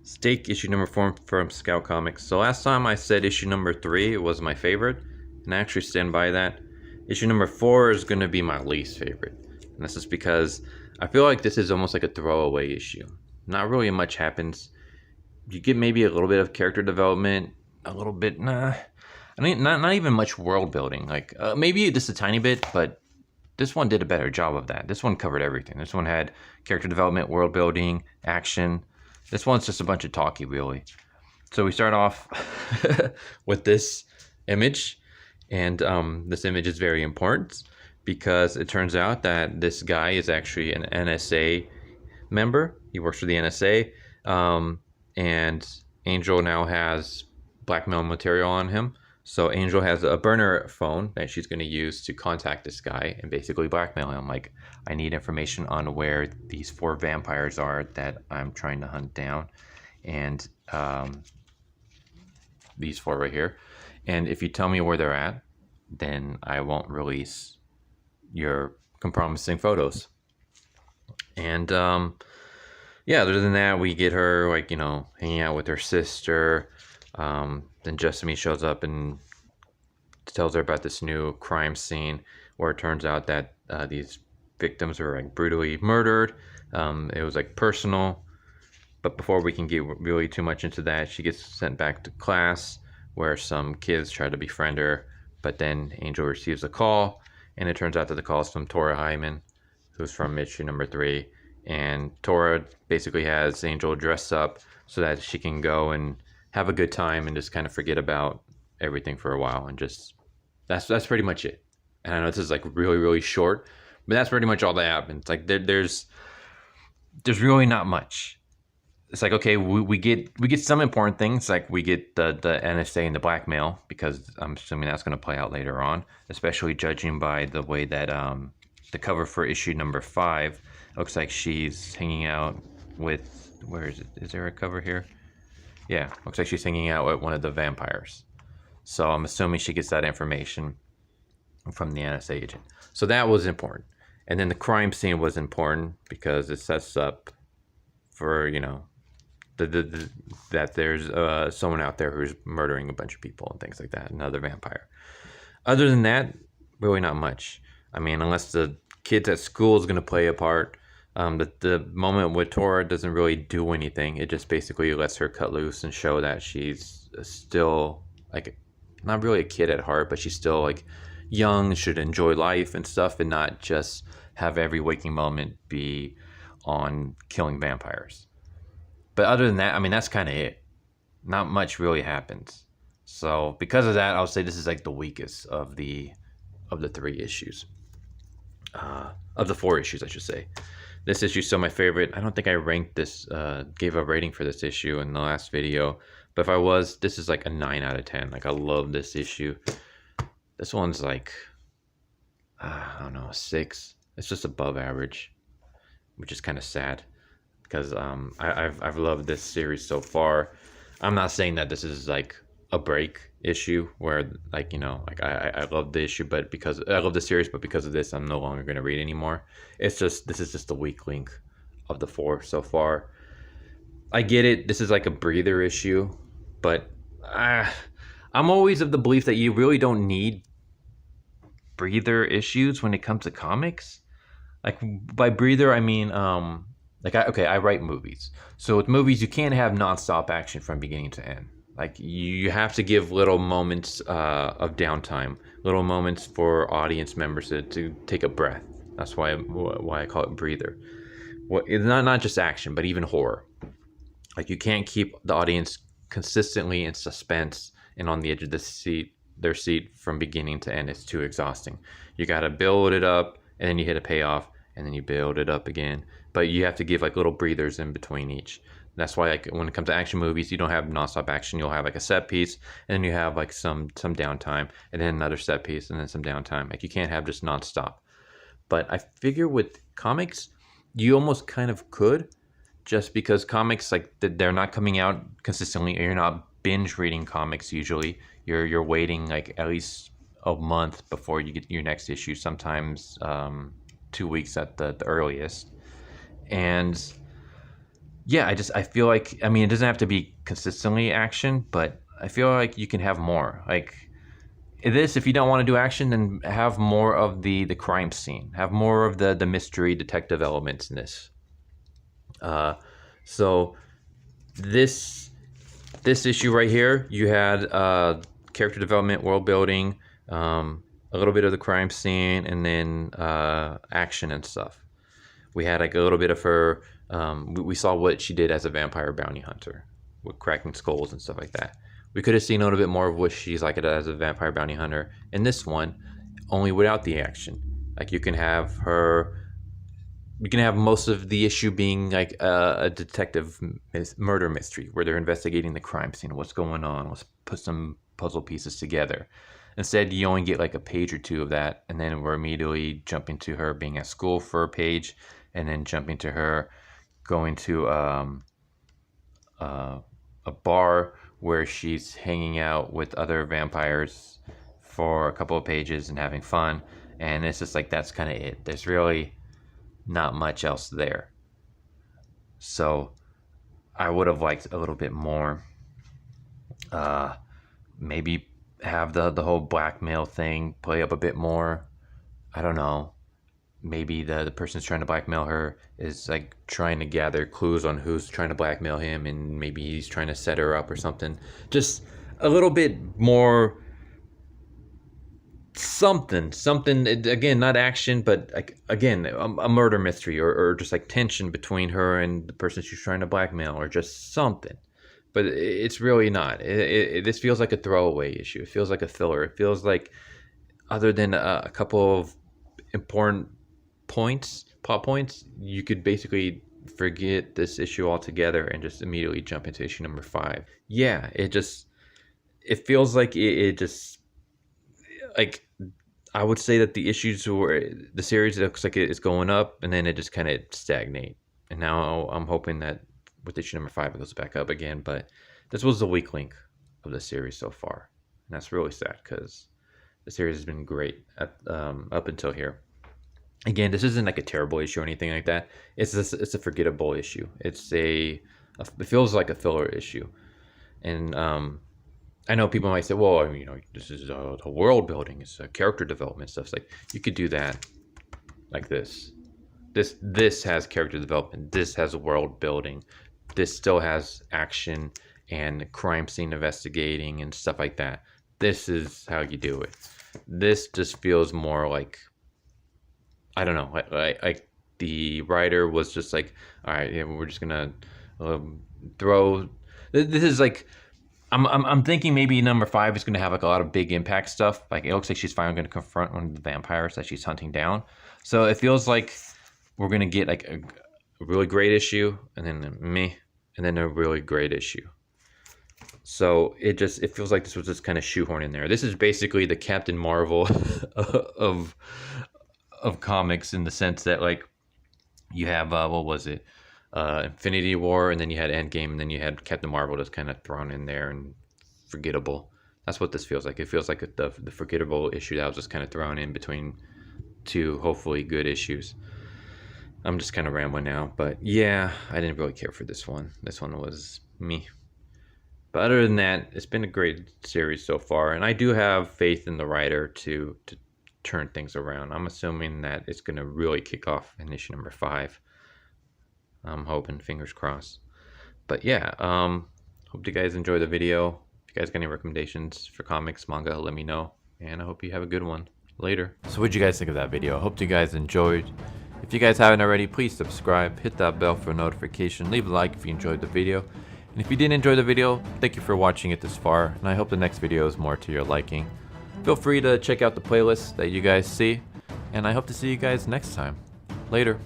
Stake issue number 4 from Scout Comics. So last time I said issue number 3 was my favorite, and I actually stand by that. Issue number 4 is going to be my least favorite, and this is because I feel like this is almost like a throwaway issue. Not really much happens. You get maybe a little bit of character development, a little bit, I mean, not even much world building. Like maybe just a tiny bit, but this one did a better job of that. This one covered everything. This one had character development, world building, action. This one's just a bunch of talky, really. So we start off with this image, and this image is very important because it turns out that this guy is actually an NSA member. He works for the NSA, and Angel now has blackmail material on him. So Angel has a burner phone that she's going to use to contact this guy and basically blackmail him. Like, I need information on where these 4 vampires are that I'm trying to hunt down. And these 4 right here. And if you tell me where they're at, then I won't release your compromising photos. And yeah, other than that, we get her, like, you know, hanging out with her sister. Then Jessamy shows up and tells her about this new crime scene where it turns out that these victims were like brutally murdered. It was like personal. But before we can get really too much into that, she gets sent back to class where some kids try to befriend her. But then Angel receives a call, and it turns out that the call is from Tora Hyman, who's from issue number 3. And Tora basically has Angel dress up so that she can go and have a good time and just kind of forget about everything for a while, and just that's pretty much it. And I know this is like really short, but that's pretty much all that happens. Like there's really not much. It's like, okay, we get some important things, like we get the NSA and the blackmail, because I'm assuming that's going to play out later on, especially judging by the way that the cover for issue number 5 looks like she's hanging out with, where is it? Is there a cover here? Yeah, looks like she's hanging out with one of the vampires. So I'm assuming she gets that information from the NSA agent. So that was important. And then the crime scene was important because it sets up for, you know, that there's someone out there who's murdering a bunch of people and things like that, another vampire. Other than that, really not much. I mean, unless the kids at school is going to play a part. The moment with Tora doesn't really do anything. It just basically lets her cut loose and show that she's still, like, not really a kid at heart, but she's still, like, young, should enjoy life and stuff, and not just have every waking moment be on killing vampires. But other than that, I mean, that's kind of it. Not much really happens. So because of that, I'll say this is like the weakest of the 3 issues. Of the 4 issues, I should say. This issue is still my favorite. I don't think I ranked this, gave a rating for this issue in the last video. But if I was, this is like a 9 out of 10. Like, I love this issue. This one's like, I don't know, a 6. It's just above average, which is kind of sad, because I've loved this series so far. I'm not saying that this is like a break issue where, like, you know, like I love the issue, but because I love the series, but because of this, I'm no longer going to read anymore. It's just, this is just the weak link of the 4 so far. I get it. This is like a breather issue, but I'm always of the belief that you really don't need breather issues when it comes to comics. Like, by breather, I mean, like, I write movies. So with movies, you can't have nonstop action from beginning to end. Like, you have to give little moments of downtime, little moments for audience members to take a breath. That's why I call it breather. It's not just action, but even horror. Like, you can't keep the audience consistently in suspense and on the edge of their seat from beginning to end. It's too exhausting. You got to build it up, and then you hit a payoff, and then you build it up again. But you have to give like little breathers in between each. That's why, like, when it comes to action movies, you don't have nonstop action. You'll have like a set piece, and then you have like some downtime, and then another set piece, and then some downtime. Like, you can't have just nonstop. But I figure with comics, you almost kind of could, just because comics, like, they're not coming out consistently, or you're not binge reading comics usually. You're waiting like at least a month before you get your next issue. Sometimes 2 weeks at the earliest. And yeah, I feel like, I mean, it doesn't have to be consistently action, but I feel like you can have more. Like this, if you don't want to do action, then have more of the crime scene, have more of the mystery detective elements in this. So this issue right here, you had character development, world building, a little bit of the crime scene, and then action and stuff. We had like a little bit of her. We saw what she did as a vampire bounty hunter with cracking skulls and stuff like that. We could have seen a little bit more of what she's like as a vampire bounty hunter in this one, only without the action. Like you can have her. You can have most of the issue being like a detective murder mystery where they're investigating the crime scene, what's going on. Let's put some puzzle pieces together. Instead, you only get like a page or two of that, and then we're immediately jumping to her being at school for a page, and then jumping to her going to a bar where she's hanging out with other vampires for a couple of pages and having fun. And it's just like that's kind of it. There's really not much else there. So I would have liked a little bit more. Maybe have the whole blackmail thing play up a bit more. I don't know. Maybe the person who's trying to blackmail her is like trying to gather clues on who's trying to blackmail him, and maybe he's trying to set her up or something. Just a little bit more something again, not action, but like again a murder mystery, or just like tension between her and the person she's trying to blackmail, or just something. But it's really not. This feels like a throwaway issue. It feels like a filler. It feels like, other than a couple of important plot points, you could basically forget this issue altogether and just immediately jump into issue number 5. Yeah, it feels like it just, like, I would say that the issues were, the series looks like it's going up, and then it just kind of stagnate. And now I'm hoping that with issue number 5 it goes back up again. But this was the weak link of the series so far, and that's really sad because the series has been great up until here. Again, this isn't like a terrible issue or anything like that. It's a forgettable issue. It feels like a filler issue. And I know people might say, well, I mean, this is the world building, it's character development stuff. It's like, you could do that like this. This has character development. This has world building. This still has action and crime scene investigating and stuff like that. This is how you do it. This just feels more like, I don't know, like the writer was just like, all right, yeah, we're just gonna throw. This is like, I'm thinking maybe number 5 is gonna have like a lot of big impact stuff. Like it looks like she's finally gonna confront one of the vampires that she's hunting down. So it feels like we're gonna get like a really great issue, and then and then a really great issue. So it feels like this was just kind of shoehorned in there. This is basically the Captain Marvel of comics, in the sense that, like, you have what was it, Infinity War, and then you had Endgame, and then you had Captain Marvel just kind of thrown in there and forgettable. That's what this feels like. It feels like the forgettable issue that was just kind of thrown in between 2 hopefully good issues. I'm just kind of rambling now, but yeah, I didn't really care for this one. This one was me. But other than that, it's been a great series so far, and I do have faith in the writer to turn things around. I'm assuming that it's going to really kick off in issue number 5. I'm hoping, fingers crossed. But yeah, hope you guys enjoy the video. If you guys got any recommendations for comics, manga, let me know. And I hope you have a good one. Later. So what'd you guys think of that video? I hope you guys enjoyed. If you guys haven't already, please subscribe, hit that bell for a notification, leave a like if you enjoyed the video. And if you didn't enjoy the video, thank you for watching it this far, and I hope the next video is more to your liking. Feel free to check out the playlist that you guys see, and I hope to see you guys next time. Later.